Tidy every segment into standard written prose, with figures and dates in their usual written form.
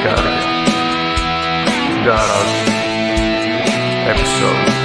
φεγγάρια. Garage episode.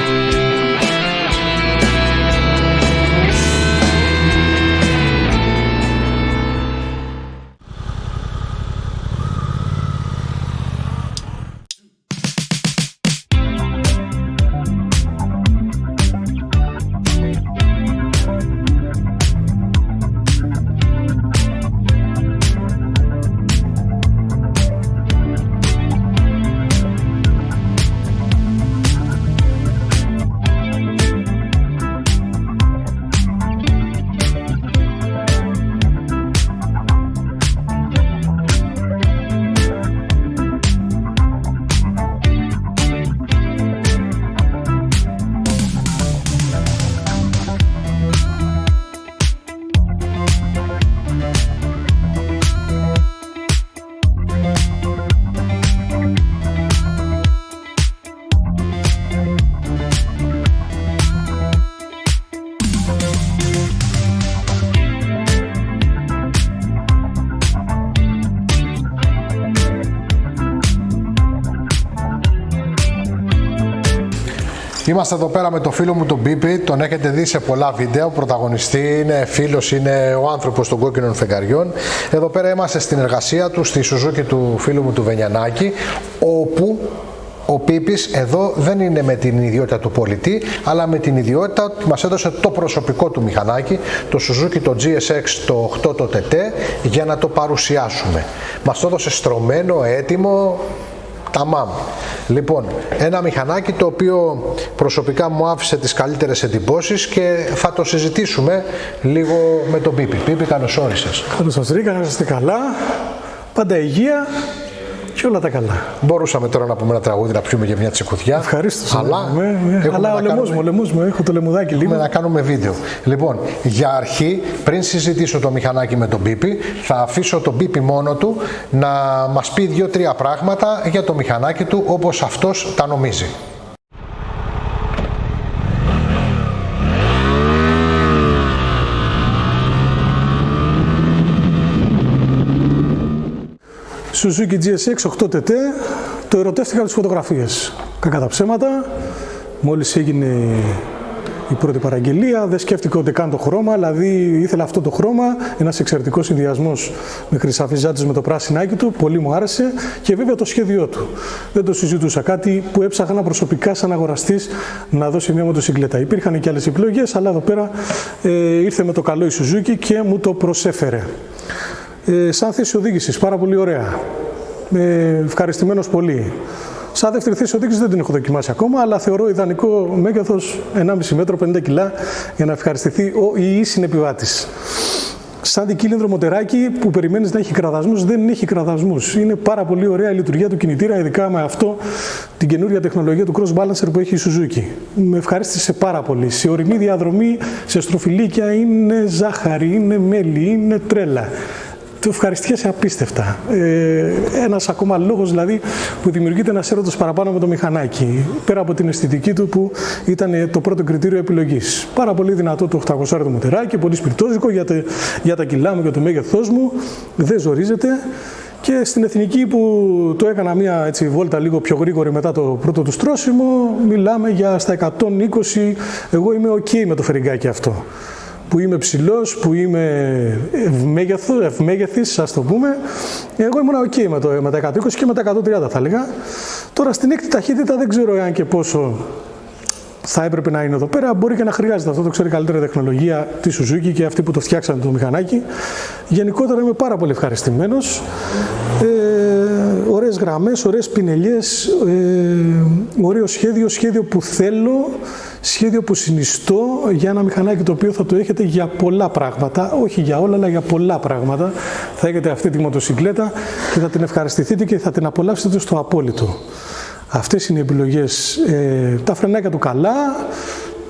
Είμαστε εδώ πέρα με το φίλο μου τον Πίπη, τον έχετε δει σε πολλά βίντεο, πρωταγωνιστή είναι, φίλος είναι, ο άνθρωπος των κόκκινων φεγγαριών. Εδώ πέρα είμαστε στην εργασία του, στη Σουζούκι του φίλου μου του Βενιανάκη, όπου ο Πίπης εδώ δεν είναι με την ιδιότητα του πολιτή, αλλά με την ιδιότητα ότι μας έδωσε το προσωπικό του μηχανάκι, το Suzuki το GSX το 8 το TT, για να το παρουσιάσουμε. Μας το έδωσε στρωμένο, έτοιμο, ταμάμ. Λοιπόν, ένα μηχανάκι το οποίο προσωπικά μου άφησε τις καλύτερες εντυπώσεις και θα το συζητήσουμε λίγο με τον Πίπη. Πίπη, καλώς όρισες. Καλώς σας βρήκα, να είστε καλά, πάντα υγεία και όλα τα καλά. Μπορούσαμε τώρα να πούμε ένα τραγούδι, να πιούμε για μια τσικουδιά. Ευχαρίστω. Αλλά ο λαιμός μου, έχω το λαιμουδάκι λίγο. Να κάνουμε βίντεο. Λοιπόν, για αρχή, πριν συζητήσω το μηχανάκι με τον Πίπη, θα αφήσω τον Πίπη μόνο του να μας πει 2-3 πράγματα για το μηχανάκι του όπως αυτός τα νομίζει. Suzuki GSX 8TT, το ερωτεύτηκα από τις φωτογραφίες. Κακά τα ψέματα, μόλις έγινε η πρώτη παραγγελία, δεν σκέφτηκα ούτε καν το χρώμα, δηλαδή ήθελα αυτό το χρώμα, ένας εξαιρετικός συνδυασμός με χρυσαφιζάτες με το πράσινάκι του, πολύ μου άρεσε και βέβαια το σχέδιό του. Δεν το συζητούσα, κάτι που έψαχνα προσωπικά σαν αγοραστής να δώσει μια μοτοσυκλέτα. Υπήρχαν και άλλες επιλογές, αλλά εδώ πέρα ήρθε με το καλό η Suzuki και μου το προσέφερε. Σαν θέση οδήγησης, πάρα πολύ ωραία. Ευχαριστημένος πολύ. Σαν δεύτερη θέση οδήγησης δεν την έχω δοκιμάσει ακόμα, αλλά θεωρώ ιδανικό μέγεθος 1,5 μέτρο, 50 κιλά, για να ευχαριστηθεί ο ή η συνεπιβάτης. Σαν δικύλινδρο μοτεράκι που περιμένεις να έχει κραδασμούς, δεν έχει κραδασμούς. Είναι πάρα πολύ ωραία η λειτουργία του κινητήρα, ειδικά με αυτό την καινούρια τεχνολογία του cross balancer που έχει η Suzuki. Με ευχαρίστησε πάρα πολύ. Σε ορεινή διαδρομή, σε στροφιλίκια είναι ζάχαρη, είναι μέλι, είναι τρέλα. Το ευχαριστιέσαι απίστευτα. Ένας ακόμα λόγος δηλαδή που δημιουργείται ένας έρωτας παραπάνω με το μηχανάκι, πέρα από την αισθητική του που ήταν το πρώτο κριτήριο επιλογής. Πάρα πολύ δυνατό το 800 μοτεράκι, πολύ σπιρτόζικο για τα κιλά μου και το μέγεθός μου, δεν ζορίζεται. Και στην εθνική που το έκανα μια έτσι, βόλτα λίγο πιο γρήγορη μετά το πρώτο του στρώσιμο, μιλάμε για στα 120, εγώ είμαι ok με το φερικάκι αυτό. Που είμαι ψηλός, που είμαι ευμέγεθης, ας το πούμε. Εγώ ήμουν ok με τα 120 και με τα 130 θα έλεγα. Τώρα στην έκτη ταχύτητα δεν ξέρω εάν και πόσο θα έπρεπε να είναι εδώ πέρα. Μπορεί και να χρειάζεται, αυτό το ξέρει καλύτερη τεχνολογία τη Suzuki και αυτοί που το φτιάξαν το μηχανάκι. Γενικότερα είμαι πάρα πολύ ευχαριστημένος. Ωραίες γραμμές, ωραίες πινελιές, ωραίο σχέδιο που θέλω, σχέδιο που συνιστώ για ένα μηχανάκι το οποίο θα το έχετε για πολλά πράγματα, όχι για όλα αλλά για πολλά πράγματα. Θα έχετε αυτή τη μοτοσυκλέτα και θα την ευχαριστηθείτε και θα την απολαύσετε στο απόλυτο. Αυτές είναι οι επιλογές, τα φρενάκια του καλά,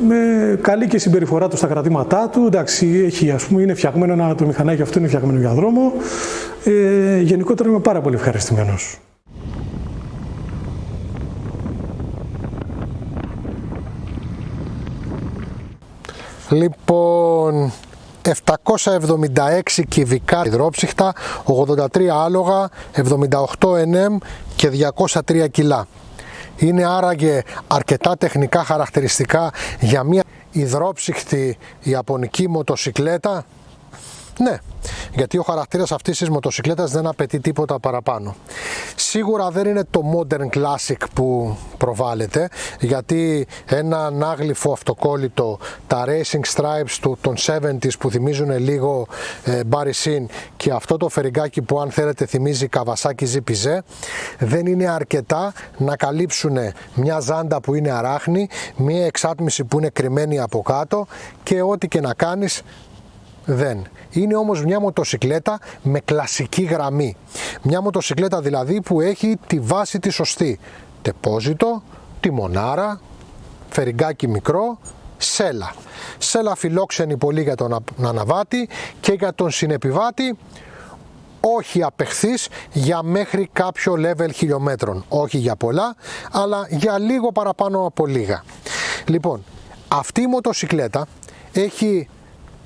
με καλή και συμπεριφορά του στα κρατήματά του, εντάξει, έχει, ας πούμε, είναι φτιαγμένο, το μηχανάκι αυτό είναι φτιαγμένο για δρόμο, γενικότερα είμαι πάρα πολύ ευχαριστημένος. Λοιπόν, 776 κυβικά υδρόψυχτα, 83 άλογα, 78 NM και 203 κιλά. Είναι άραγε αρκετά τεχνικά χαρακτηριστικά για μια υδρόψυχτη ιαπωνική μοτοσικλέτα? Ναι, γιατί ο χαρακτήρας αυτής της μοτοσικλέτας δεν απαιτεί τίποτα παραπάνω. Σίγουρα δεν είναι το modern classic που προβάλλεται, γιατί ένα ανάγλυφο αυτοκόλλητο, τα racing stripes των 70s που θυμίζουν λίγο Barry Sin και αυτό το φεριγκάκι που αν θέλετε θυμίζει Kawasaki ZPZ, δεν είναι αρκετά να καλύψουν μια ζάντα που είναι αράχνη, μια εξάτμιση που είναι κρυμμένη από κάτω και ό,τι και να κάνεις δεν. Είναι όμως μια μοτοσικλέτα με κλασική γραμμή. Μια μοτοσικλέτα δηλαδή που έχει τη βάση τη σωστή. Τεπόζιτο, τιμονάρα, φεριγκάκι μικρό, σέλα. Σέλα φιλόξενη πολύ για τον αναβάτη και για τον συνεπιβάτη, όχι απεχθής για μέχρι κάποιο level χιλιόμετρων. Όχι για πολλά, αλλά για λίγο παραπάνω από λίγα. Λοιπόν, αυτή η μοτοσικλέτα έχει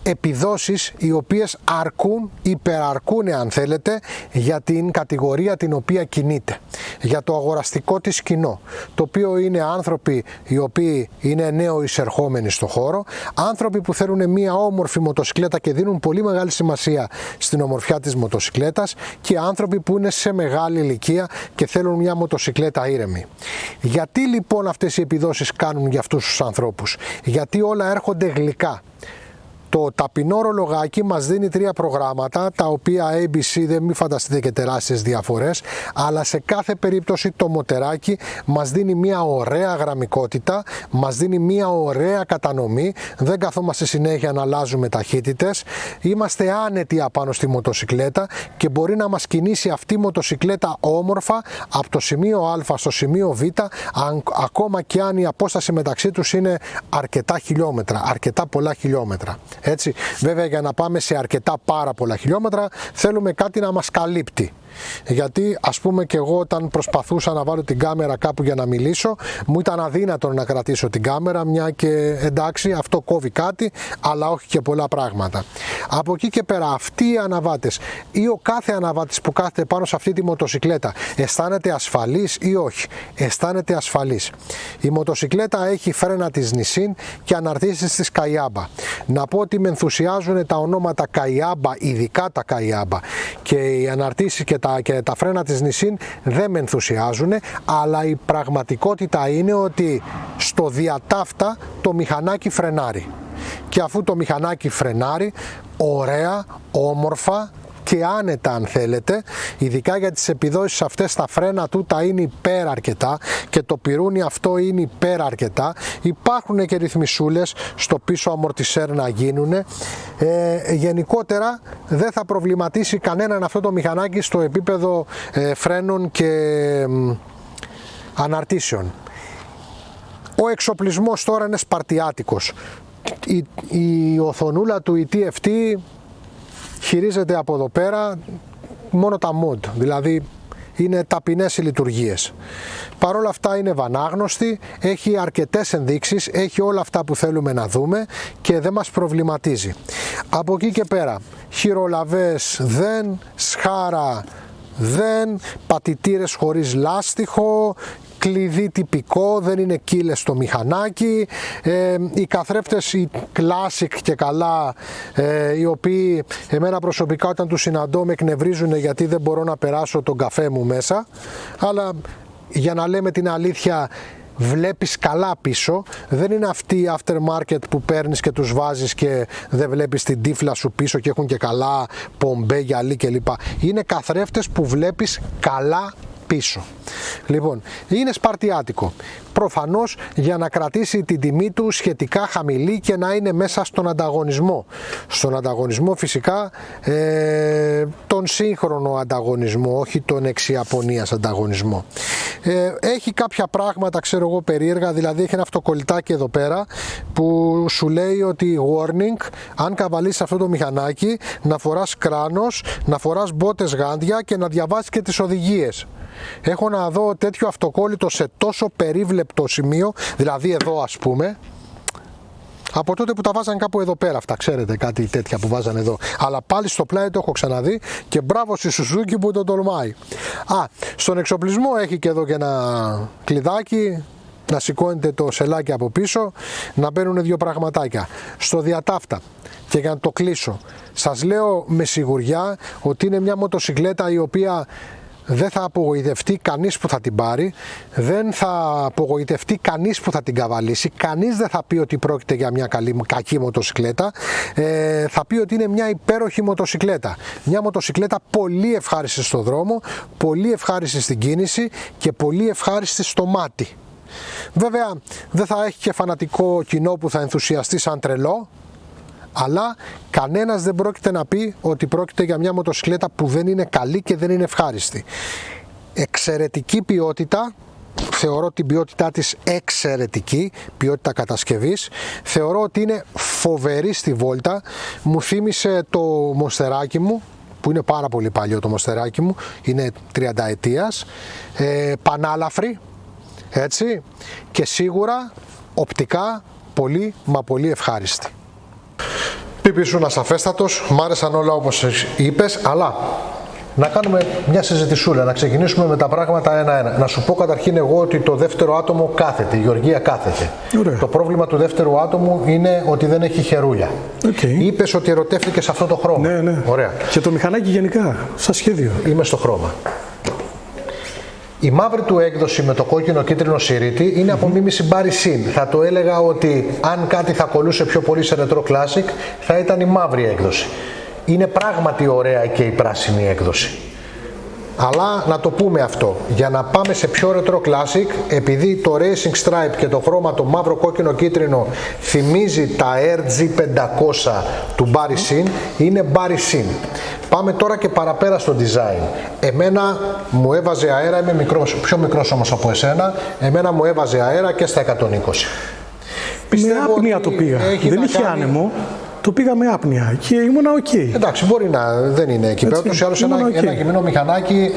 επιδόσεις οι οποίες αρκούν, υπεραρκούν αν θέλετε, για την κατηγορία την οποία κινείται, για το αγοραστικό της κοινό, το οποίο είναι άνθρωποι οι οποίοι είναι νέο εισερχόμενοι στο χώρο, άνθρωποι που θέλουν μια όμορφη μοτοσικλέτα και δίνουν πολύ μεγάλη σημασία στην ομορφιά της μοτοσικλέτας και άνθρωποι που είναι σε μεγάλη ηλικία και θέλουν μια μοτοσικλέτα ήρεμη. Γιατί λοιπόν αυτές οι επιδόσεις κάνουν για αυτούς τους ανθρώπους? Γιατί όλα έρχονται γλυκά. Το ταπεινό ρολογάκι μας δίνει 3 προγράμματα, τα οποία ABC δεν μην φανταστείτε και τεράστιες διαφορές, αλλά σε κάθε περίπτωση το μοτεράκι μας δίνει μια ωραία γραμμικότητα, μας δίνει μια ωραία κατανομή, δεν καθόμαστε συνέχεια να αλλάζουμε ταχύτητες, είμαστε άνετοι απάνω στη μοτοσικλέτα και μπορεί να μας κινήσει αυτή η μοτοσικλέτα όμορφα από το σημείο Α στο σημείο Β, ακόμα και αν η απόσταση μεταξύ τους είναι αρκετά χιλιόμετρα, αρκετά πολλά χιλιόμετρα. Έτσι, βέβαια για να πάμε σε αρκετά πάρα πολλά χιλιόμετρα θέλουμε κάτι να μας καλύπτει. Γιατί ας πούμε και εγώ όταν προσπαθούσα να βάλω την κάμερα κάπου για να μιλήσω, μου ήταν αδύνατο να κρατήσω την κάμερα, μια και εντάξει αυτό κόβει κάτι, αλλά όχι και πολλά πράγματα. Από εκεί και πέρα αυτοί οι αναβάτες ή ο κάθε αναβάτης που κάθεται πάνω σε αυτή τη μοτοσικλέτα αισθάνεται ασφαλής ή όχι? Αισθάνεται ασφαλής. Η μοτοσικλέτα έχει φρένα της Nissin και αναρτήσεις της Kayaba. Να πω ότι με ενθουσιάζουν τα ονόματα Kayaba, ειδικά τα Kayaba, και οι αναρτήσεις και τα φρένα της Nissin δεν με ενθουσιάζουν, αλλά η πραγματικότητα είναι ότι στο διατάφτα το μηχανάκι φρενάρει. Και αφού το μηχανάκι φρενάρει, ωραία, όμορφα και άνετα αν θέλετε, ειδικά για τις επιδόσεις αυτές τα φρένα του τα είναι υπέρ αρκετά και το πυρούνι αυτό είναι υπέρ αρκετά. Υπάρχουν και ρυθμισούλες στο πίσω αμορτισέρ να γίνουν. Γενικότερα δεν θα προβληματίσει κανέναν αυτό το μηχανάκι στο επίπεδο φρένων και αναρτήσεων. Ο εξοπλισμός τώρα είναι σπαρτιάτικος. Η οθονούλα του TFT χειρίζεται από εδώ πέρα μόνο τα mod, δηλαδή είναι ταπεινές οι λειτουργίες. Παρ' όλα αυτά είναι βανάγνωστη, έχει αρκετές ενδείξεις, έχει όλα αυτά που θέλουμε να δούμε και δεν μας προβληματίζει. Από εκεί και πέρα, χειρολαβές δεν, σχάρα δεν, πατητήρες χωρίς λάστιχο, κλειδί τυπικό, δεν είναι κύλες στο μηχανάκι, οι καθρέφτες οι classic και καλά, οι οποίοι εμένα προσωπικά όταν τους συναντώ με εκνευρίζουν γιατί δεν μπορώ να περάσω τον καφέ μου μέσα, αλλά για να λέμε την αλήθεια βλέπεις καλά πίσω, δεν είναι αυτοί οι aftermarket που παίρνεις και τους βάζεις και δεν βλέπεις την τύφλα σου πίσω και έχουν και καλά πομπέ, γυαλί κλπ. Είναι καθρέφτες που βλέπεις καλά πίσω. Λοιπόν, είναι σπαρτιάτικο. Προφανώς για να κρατήσει την τιμή του σχετικά χαμηλή και να είναι μέσα στον ανταγωνισμό. Στον ανταγωνισμό φυσικά τον σύγχρονο ανταγωνισμό, όχι τον εξ-Ιαπωνίας ανταγωνισμό. Έχει κάποια πράγματα ξέρω εγώ περίεργα, δηλαδή έχει ένα αυτοκολλητάκι εδώ πέρα που σου λέει ότι warning, αν καβαλείς αυτό το μηχανάκι να φοράς κράνος, να φοράς μπότες γάντια και να διαβάσεις και τις οδηγίες. Έχω να δω τέτοιο αυτοκόλλητο σε τόσο περίβλεπτο σημείο, δηλαδή εδώ ας πούμε, Από τότε που τα βάζαν κάπου εδώ πέρα αυτά, ξέρετε, κάτι τέτοια που βάζαν εδώ. Αλλά πάλι στο πλάι το έχω ξαναδεί και μπράβο στη Suzuki που το τολμάει. Στον εξοπλισμό έχει και εδώ και ένα κλειδάκι, να σηκώνεται το σελάκι από πίσω, να μπαίνουν δύο πραγματάκια. Στο διατάφτα, και για να το κλείσω, σας λέω με σιγουριά ότι είναι μια μοτοσικλέτα η οποία δεν θα απογοητευτεί κανείς που θα την πάρει, δεν θα απογοητευτεί κανείς που θα την καβαλήσει, κανείς δεν θα πει ότι πρόκειται για μια κακή μοτοσικλέτα, θα πει ότι είναι μια υπέροχη μοτοσικλέτα. Μια μοτοσικλέτα πολύ ευχάριστη στο δρόμο, πολύ ευχάριστη στην κίνηση και πολύ ευχάριστη στο μάτι. Βέβαια δεν θα έχει και φανατικό κοινό που θα ενθουσιαστεί σαν τρελό, αλλά κανένας δεν πρόκειται να πει ότι πρόκειται για μια μοτοσικλέτα που δεν είναι καλή και δεν είναι ευχάριστη. Εξαιρετική ποιότητα, θεωρώ την ποιότητά της εξαιρετική, ποιότητα κατασκευής, θεωρώ ότι είναι φοβερή στη βόλτα, μου θύμισε το μοστεράκι μου, που είναι πάρα πολύ παλιό το μοστεράκι μου, είναι 30 ετίας, πανάλαφρη, έτσι, και σίγουρα οπτικά πολύ μα πολύ ευχάριστη. Πίπη, ήσουν ασαφέστατος, μ' άρεσαν όλα όπως είπες, αλλά να κάνουμε μια συζητησούλα, να ξεκινήσουμε με τα πράγματα ένα-ένα. Να σου πω καταρχήν εγώ ότι το δεύτερο άτομο κάθεται, η Γεωργία κάθεται. Ωραία. Το πρόβλημα του δεύτερου άτομου είναι ότι δεν έχει χερούλια. Είπες ότι ερωτεύτηκες σε αυτό το χρώμα. Ναι. Ωραία. Και το μηχανάκι γενικά, σαν σχέδιο. Είμαι στο χρώμα. Η μαύρη του έκδοση με το κόκκινο κίτρινο σιρίτι είναι απομίμηση Barry Sin. Θα το έλεγα ότι αν κάτι θα κολούσε πιο πολύ σε Retro Classic θα ήταν η μαύρη έκδοση. Είναι πράγματι ωραία και η πράσινη έκδοση. Αλλά να το πούμε αυτό, για να πάμε σε πιο Retro Classic, επειδή το Racing Stripe και το χρώμα το μαύρο κόκκινο κίτρινο θυμίζει τα RG500 του Barry Sin, είναι Barry Sin. Πάμε τώρα και παραπέρα στο design. Εμένα μου έβαζε αέρα, είμαι πιο μικρός όμως από εσένα, εμένα μου έβαζε αέρα και στα 120. Με άπνοια το πήγα, δεν είχε άνεμο. Το πήγα με άπνοια και ήμουνα οκ. Εντάξει, μπορεί να δεν είναι εκεί πέρα. Ούτως ή άλλως ένα γυμνό μηχανάκι,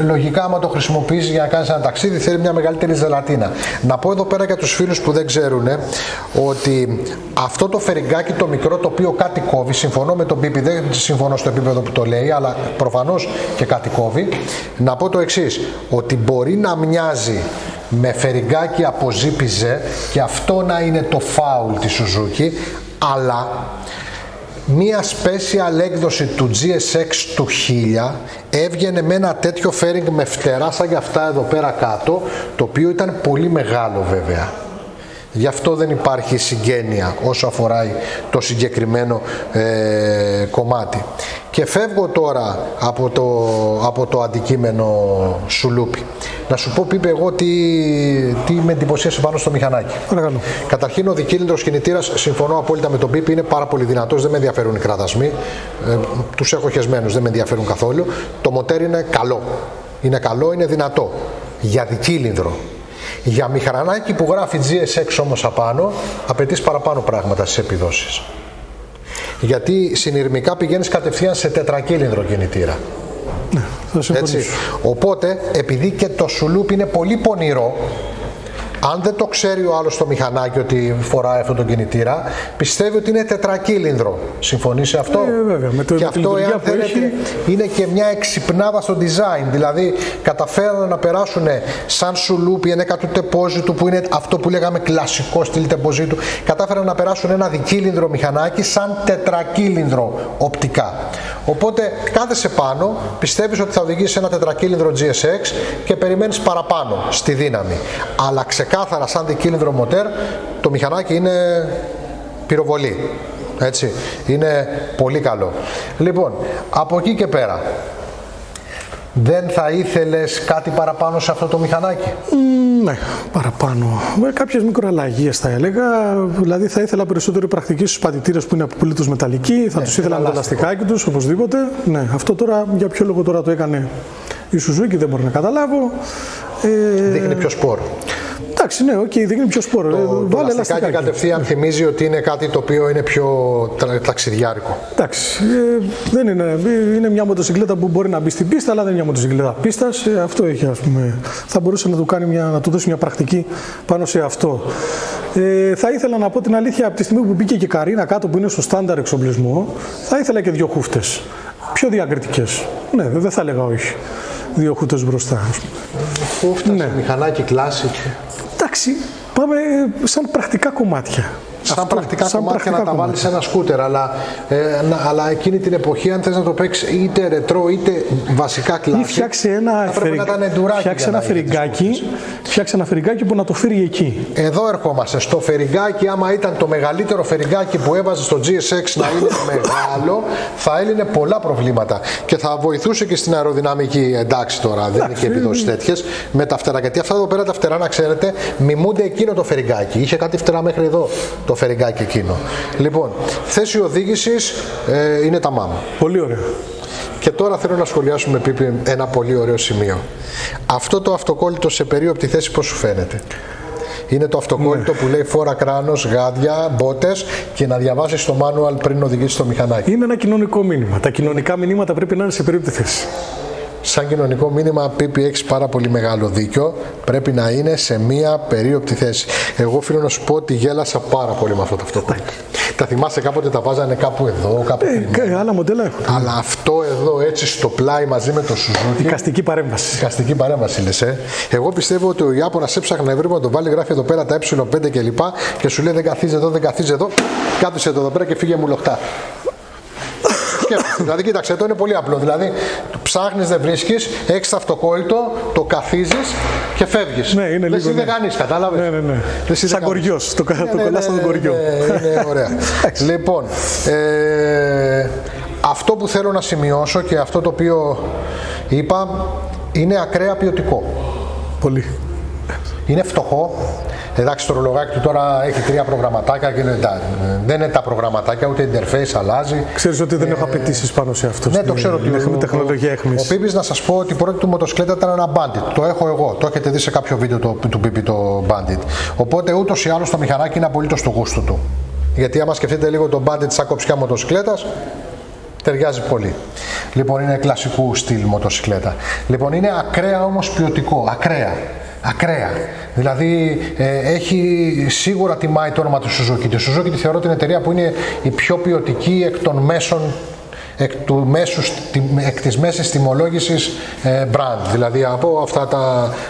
λογικά, άμα το χρησιμοποιείς για να κάνεις ένα ταξίδι, θέλει μια μεγαλύτερη ζελατίνα. Να πω εδώ πέρα για τους φίλους που δεν ξέρουν ότι αυτό το φεριγκάκι το μικρό, το οποίο κάτι κόβει, συμφωνώ με τον Πίπη, δεν συμφωνώ στο επίπεδο που το λέει, αλλά προφανώς και κάτι κόβει. Να πω το εξής, ότι μπορεί να μοιάζει με φεριγκάκι από ZPZ και αυτό να είναι το φάουλ της Suzuki, αλλά μία special έκδοση του GSX του 1000 έβγαινε με ένα τέτοιο fairing με φτερά σαν για αυτά εδώ πέρα κάτω, το οποίο ήταν πολύ μεγάλο βέβαια. Γι' αυτό δεν υπάρχει συγγένεια όσο αφορά το συγκεκριμένο κομμάτι. Και φεύγω τώρα από το αντικείμενο σουλούπι. Να σου πω, Πίπε, εγώ τι με εντυπωσίασε πάνω στο μηχανάκι. Παρακαλώ. Καταρχήν, ο δικύλινδρος κινητήρας, συμφωνώ απόλυτα με τον Πίπη, είναι πάρα πολύ δυνατός, δεν με ενδιαφέρουν οι κραδασμοί. Τους έχω χεσμένους, δεν με ενδιαφέρουν καθόλου. Το μοτέρ είναι καλό. Είναι καλό, είναι δυνατό. Για δικύλινδρο. Για μηχανάκι που γράφει GSX όμως απάνω, απαιτείς παραπάνω πράγματα στις επιδόσεις. Γιατί συνειρμικά πηγαίνεις κατευθείαν σε τετρακύλινδρο κινητήρα. Ναι, θα συμφωνήσω. Έτσι. Οπότε, επειδή και το σουλούπ είναι πολύ πονηρό, αν δεν το ξέρει ο άλλος το μηχανάκι ότι φοράει αυτόν τον κινητήρα, πιστεύει ότι είναι τετρακύλινδρο. Συμφωνείς σε αυτό? Βέβαια. Και αυτό, εάν θέλετε, είναι και μια εξυπνάδα στο design. Δηλαδή, καταφέρανε να περάσουν σαν σουλούπι, ένα του τεπόζιτου, που είναι αυτό που λέγαμε κλασικό στυλ τεπόζιτου, κατάφεραν να περάσουν ένα δικύλινδρο μηχανάκι σαν τετρακύλινδρο οπτικά. Οπότε, κάθεσαι πάνω, πιστεύεις ότι θα οδηγήσει ένα τετρακύλινδρο GSX και περιμένεις παραπάνω στη δύναμη. Αλλά ξεκάθαρα σαν δικύλινδρο μοτέρ, το μηχανάκι είναι πυροβολή. Έτσι, είναι πολύ καλό. Λοιπόν, από εκεί και πέρα, δεν θα ήθελες κάτι παραπάνω σε αυτό το μηχανάκι? Ναι, παραπάνω. Με κάποιες μικροαλλαγίες θα έλεγα. Δηλαδή θα ήθελα περισσότερο πρακτική στους πατητήρες που είναι απολύτως μεταλλικοί. Θα τους ήθελα με το λαστικάκι τους, οπωσδήποτε. Ναι, αυτό τώρα για ποιο λόγο τώρα το έκανε η Suzuki δεν μπορώ να καταλάβω. Δείχνει πιο σπορ. Εντάξει, ναι, οκ, δείχνει πιο σπόρο. Το λαστικάκι κατευθείαν θυμίζει ότι είναι κάτι το οποίο είναι πιο ταξιδιάρικο. Εντάξει, δεν είναι μια μοτοσυκλέτα που μπορεί να μπει στην πίστα, αλλά δεν είναι μια μοτοσυκλέτα πίστας. Αυτό έχει, ας πούμε. Θα μπορούσε να του δώσει μια πρακτική πάνω σε αυτό. Θα ήθελα να πω την αλήθεια, από τη στιγμή που μπήκε και η Καρίνα κάτω που είναι στο στάνταρ εξοπλισμό, θα ήθελα και 2 χούφτες. Πιο διακριτικές. Ναι, δεν θα έλεγα όχι. 2 χούφτες μπροστά. Χούφτα, ναι. Μηχανάκι classic. Εντάξει, πάμε σαν πρακτικά κομμάτια. Σαν πρακτικά κομμάτια να τα βάλεις σε ένα σκούτερ, αλλά εκείνη την εποχή, αν θες να το παίξεις είτε ρετρό είτε βασικά κλάσικ, φτιάξε ένα φερικάκι που να το φέρει εκεί. Εδώ ερχόμαστε. Στο φερικάκι, άμα ήταν το μεγαλύτερο φερικάκι που έβαζε στο GSX να είναι μεγάλο, θα έλυνε πολλά προβλήματα και θα βοηθούσε και στην αεροδυναμική. Εντάξει τώρα, δεν είναι και επιδόσεις τέτοιες με τα φτερά. Γιατί αυτά εδώ πέρα τα φτερά, να ξέρετε, μιμούνται εκείνο το φερικάκι. Είχε κάτι φτερά μέχρι εδώ. Το φερικάκι εκείνο. Λοιπόν, θέση οδήγησης είναι τα μάμα. Πολύ ωραία. Και τώρα θέλω να σχολιάσουμε, Πίπη, ένα πολύ ωραίο σημείο. Αυτό το αυτοκόλλητο σε περίοπτη θέση πώς σου φαίνεται? Είναι το αυτοκόλλητο που λέει φόρα κράνος, γάντια, μπότες και να διαβάσεις το manual πριν οδηγήσεις το μηχανάκι. Είναι ένα κοινωνικό μήνυμα. Τα κοινωνικά μηνύματα πρέπει να είναι σε περίοπτη θέση. Σαν κοινωνικό μήνυμα, Πίπη, έχεις πάρα πολύ μεγάλο δίκιο. Πρέπει να είναι σε μία περίοπτη θέση. Εγώ οφείλω να σου πω ότι γέλασα πάρα πολύ με αυτό το αυτοκόλλητο. Τα θυμάσαι, κάποτε τα βάζανε κάπου εδώ, κάπου εκεί. Άλλα μοντέλα έχουν. Αλλά αυτό εδώ έτσι στο πλάι μαζί με το Suzuki. Δικαστική παρέμβαση. Δικαστική παρέμβαση, λες. Εγώ πιστεύω ότι ο Ιάπωνας έψαχνε να βρει να το βάλει, γράφει εδώ πέρα τα ε5 κλπ. Και σου λέει δεν καθίζει εδώ, δεν καθίζει εδώ. Κάτσε εδώ πέρα και φύγε μου λοχτά. Δηλαδή, κοίταξε, εδώ είναι πολύ απλό. Δηλαδή, ψάχνεις, δεν βρίσκεις, έχεις το αυτοκόλλητο, το καθίζεις και φεύγεις. Ναι, είναι λίγο. Δεν κάνεις, κατάλαβες. Ναι. Σαν κοριός. Το κολλάς στον κοριό. Είναι ωραία. Λοιπόν, αυτό που θέλω να σημειώσω και αυτό το οποίο είπα είναι ακραία ποιοτικό. Πολύ. Είναι φτωχό. Εντάξει, το ρολογάκι του τώρα έχει 3 προγραμματάκια και δεν είναι τα προγραμματάκια, ούτε interface αλλάζει. Ξέρεις ότι δεν έχω απαιτήσεις πάνω σε αυτό. Ναι, το ξέρω ότι έχουμε τεχνολογία έχμης. Ο Πίπης, να σας πω ότι η πρώτη του μοτοσυκλέτα ήταν ένα Bandit. Το έχω εγώ. Το έχετε δει σε κάποιο βίντεο του Πίπη το Bandit. Οπότε ούτως ή άλλως το μηχανάκι είναι απολύτως του γούστου του. Γιατί άμα σκεφτείτε λίγο το Bandit σαν κοψιά μοτοσυκλέτας, ταιριάζει πολύ. Λοιπόν, είναι κλασικού στυλ μοτοσυκλέτα. Λοιπόν, είναι ακραία όμως ποιοτικό. Ακραία. Δηλαδή έχει σίγουρα τιμάει το όνομα του Suzuki. Τη Suzuki τη θεωρώ την εταιρεία που είναι η πιο ποιοτική εκ των μέσων, εκ της μέσης τιμολόγησης brand. Δηλαδή από αυτά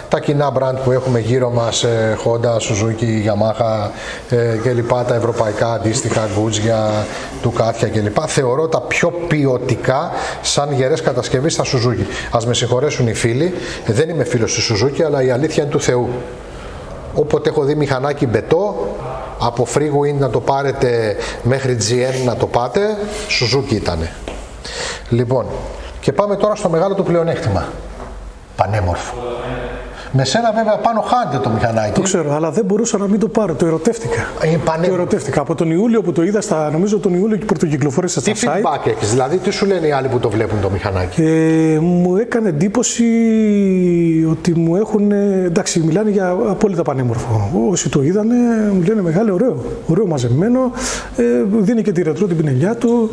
τα κοινά brand που έχουμε γύρω μας, Honda, Suzuki, Yamaha κλπ, τα ευρωπαϊκά αντίστοιχα, Goodyear, Ducati κλπ. Θεωρώ τα πιο ποιοτικά σαν γερές κατασκευές στα Suzuki. Ας με συγχωρέσουν οι φίλοι, δεν είμαι φίλος του Suzuki, αλλά η αλήθεια είναι του Θεού. Όποτε έχω δει μηχανάκι μπετό, από Freewin να το πάρετε μέχρι GN να το πάτε, Suzuki ήτανε. Λοιπόν, και πάμε τώρα στο μεγάλο του πλεονέκτημα. Πανέμορφο. Με σένα βέβαια πάνω χάνεται το μηχανάκι. Το ξέρω, αλλά δεν μπορούσα να μην το πάρω. Το ερωτεύτηκα. Το ερωτεύτηκα. Από τον Ιούλιο που το είδα, νομίζω τον Ιούλιο και πρωτοκυκλοφόρησε στα site. Τι feedback έχεις, δηλαδή τι σου λένε οι άλλοι που το βλέπουν το μηχανάκι? Μου έκανε εντύπωση ότι μου έχουν. Εντάξει, μιλάνε για απόλυτα πανέμορφο. Όσοι το είδανε, μου λένε μεγάλο, ωραίο μαζεμένο. Δίνει και τη ρετρό την πινελιά του.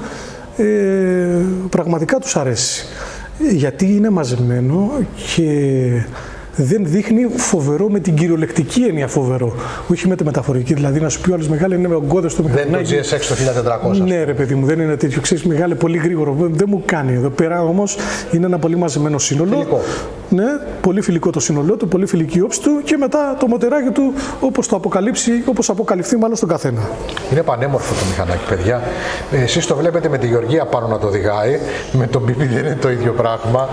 Πραγματικά τους αρέσει. Γιατί είναι μαζεμένο και δεν δείχνει φοβερό με την κυριολεκτική έννοια φοβερό. Όχι με τη μεταφορική. Δηλαδή να σου πει ο άλλος μεγάλο είναι με ογκώδες στο μηχανάκι. Δεν είναι το GSX το 1400. Ναι, ρε παιδί μου, δεν είναι τέτοιο. Ξέρεις, μεγάλο, πολύ γρήγορο. Δεν μου κάνει. Εδώ πέρα όμως είναι ένα πολύ μαζεμένο σύνολο. Φιλικό. Ναι, πολύ φιλικό το σύνολό του, πολύ φιλική η όψη του και μετά το μοτεράκι του όπως αποκαλυφθεί μάλλον στον καθένα. Είναι πανέμορφο το μηχανάκι, παιδιά. Εσείς το βλέπετε με τη Γεωργία πάνω να το οδηγάει. Με τον Πίπη δεν είναι το ίδιο πράγμα.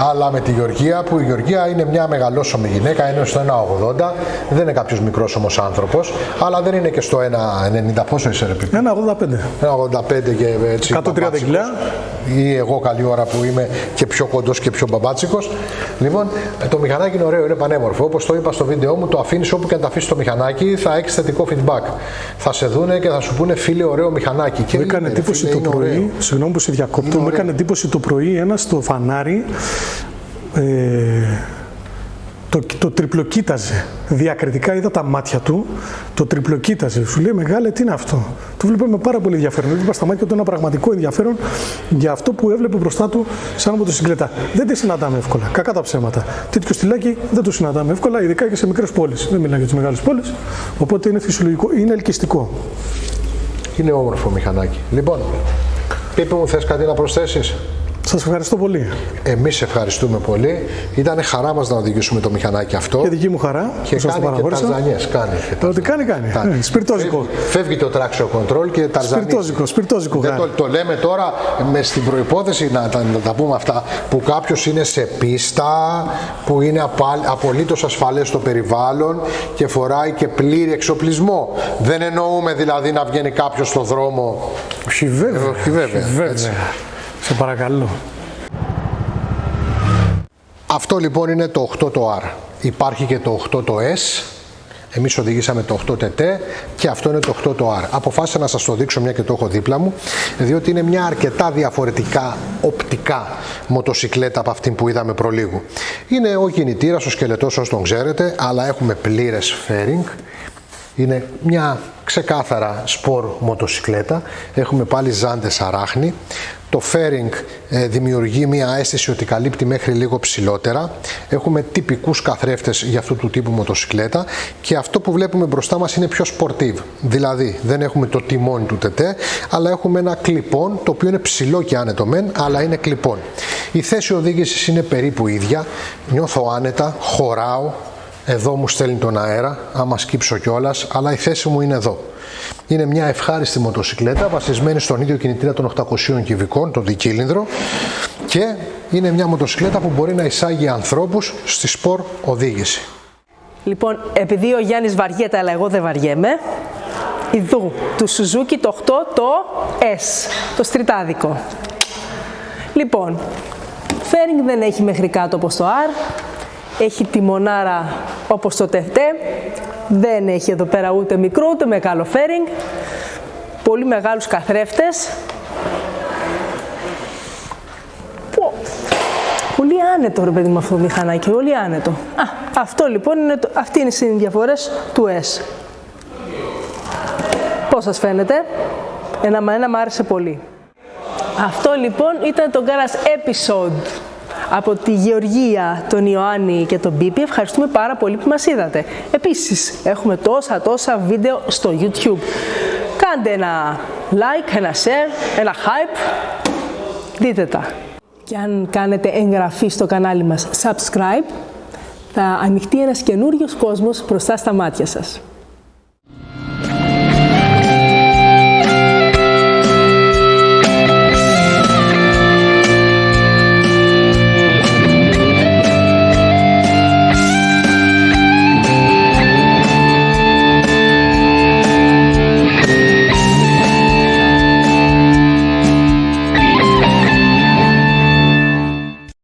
Αλλά με τη Γεωργία, που η Γεωργία είναι μια μεγαλόσωμη γυναίκα, είναι στο 1,80. Δεν είναι κάποιος μικρός όμως άνθρωπος. Αλλά δεν είναι και στο 1,90. Πόσο είσαι, ρε Πίπη? 1,85. 1,85 και έτσι. 130 κιλά. Ή εγώ καλή ώρα που είμαι και πιο κοντός και πιο μπαμπάτσικος. Λοιπόν, το μηχανάκι είναι ωραίο, είναι πανέμορφο. Όπως το είπα στο βίντεο μου, το αφήνεις όπου και αν τα αφήσεις το μηχανάκι, θα έχεις θετικό feedback. Θα σε δούνε και θα σου πούνε φίλε, ωραίο μηχανάκι. Μου έκανε εντύπωση το πρωί, συγγνώμη που σε διακόπτω, μου έκανε εντύπωση το πρωί ένα στο φανάρι. το τριπλοκοίταζε. Διακριτικά είδα τα μάτια του, το τριπλοκοίταζε. Σου λέει, μεγάλε, τι είναι αυτό. Το βλέπω με πάρα πολύ ενδιαφέρον. Έβλεπα στα μάτια του ένα πραγματικό ενδιαφέρον για αυτό που έβλεπε μπροστά του σαν μοτοσυκλέτα. Δεν τη συναντάμε εύκολα. Κακά τα ψέματα. Τέτοιο στυλάκι δεν το συναντάμε εύκολα, ειδικά και σε μικρές πόλεις. Δεν μιλάω για τις μεγάλες πόλεις. Οπότε είναι φυσιολογικό, είναι ελκυστικό. Είναι όμορφο μηχανάκι. Λοιπόν, Πίπη μου, θες κάτι να προσθέσεις? Σας ευχαριστώ πολύ. Εμείς ευχαριστούμε πολύ. Ήταν χαρά μας να οδηγήσουμε το μηχανάκι αυτό. Και δική μου χαρά. Και κάνει και ταρζανιές. Ότι κάνει. Σπιρτόζικο. Φεύγει το traction control και ταρζανίζει. Σπιρτόζικο. Το λέμε τώρα στην προϋπόθεση να τα πούμε αυτά, που κάποιος είναι σε πίστα, που είναι απολύτως ασφαλές στο περιβάλλον και φοράει και πλήρη εξοπλισμό. Δεν εννοούμε δηλαδή να βγαίνει κάποιος στο δρόμο. Όχι βέβαια. Σε παρακαλώ. Αυτό λοιπόν είναι το 8 το R. Υπάρχει και το 8 το S. Εμείς οδηγήσαμε το 8TT και αυτό είναι το 8 το R. Αποφάσισα να σας το δείξω, μια και το έχω δίπλα μου, διότι είναι μια αρκετά διαφορετικά οπτικά μοτοσικλέτα από αυτή που είδαμε προλίγου. Είναι ο κινητήρας, ο σκελετός όσο τον ξέρετε, αλλά έχουμε πλήρες fairing. Είναι μια ξεκάθαρα σπορ μοτοσικλέτα. Έχουμε πάλι ζάντες αράχνη. Το fairing δημιουργεί μια αίσθηση ότι καλύπτει μέχρι λίγο ψηλότερα. Έχουμε τυπικούς καθρέφτες για αυτού του τύπου μοτοσικλέτα και αυτό που βλέπουμε μπροστά μας είναι πιο sportive. Δηλαδή δεν έχουμε το τιμόνι του TT, αλλά έχουμε ένα κλιπών το οποίο είναι ψηλό και άνετο μεν, αλλά είναι κλιπών. Η θέση οδήγησης είναι περίπου ίδια. Νιώθω άνετα, χωράω. Εδώ μου στέλνει τον αέρα, άμα σκύψω κιόλας, αλλά η θέση μου είναι εδώ. Είναι μια ευχάριστη μοτοσικλέτα βασισμένη στον ίδιο κινητήρα των 800 κυβικών, τον δικύλινδρο, και είναι μια μοτοσικλέτα που μπορεί να εισάγει ανθρώπους στη σπορ οδήγηση. Λοιπόν, επειδή ο Γιάννης βαριέται, αλλά εγώ δεν βαριέμαι, ειδού του Suzuki το 8 το S, το στριτάδικο. Λοιπόν, fairing δεν έχει μέχρι κάτω όπως το R. Έχει τιμονάρα όπως το TT, δεν έχει εδώ πέρα ούτε μικρό ούτε μεγάλο fairing, πολύ μεγάλους καθρέφτες, πολύ άνετο ρε παιδί μου αυτό το μηχανάκι, πολύ άνετο. Αυτό λοιπόν είναι αυτή είναι οι διαφορές του S. Πώς σας φαίνεται? Ένα μ' άρεσε πολύ. Αυτό λοιπόν ήταν το Garage Episode από τη Γεωργία, τον Ιωάννη και τον Πίπη. Ευχαριστούμε πάρα πολύ που μας είδατε. Επίσης, έχουμε τόσα βίντεο στο YouTube. Κάντε ένα like, ένα share, ένα hype. Δείτε τα. Και αν κάνετε εγγραφή στο κανάλι μας, subscribe, θα ανοιχτεί ένας καινούριος κόσμος μπροστά στα μάτια σας.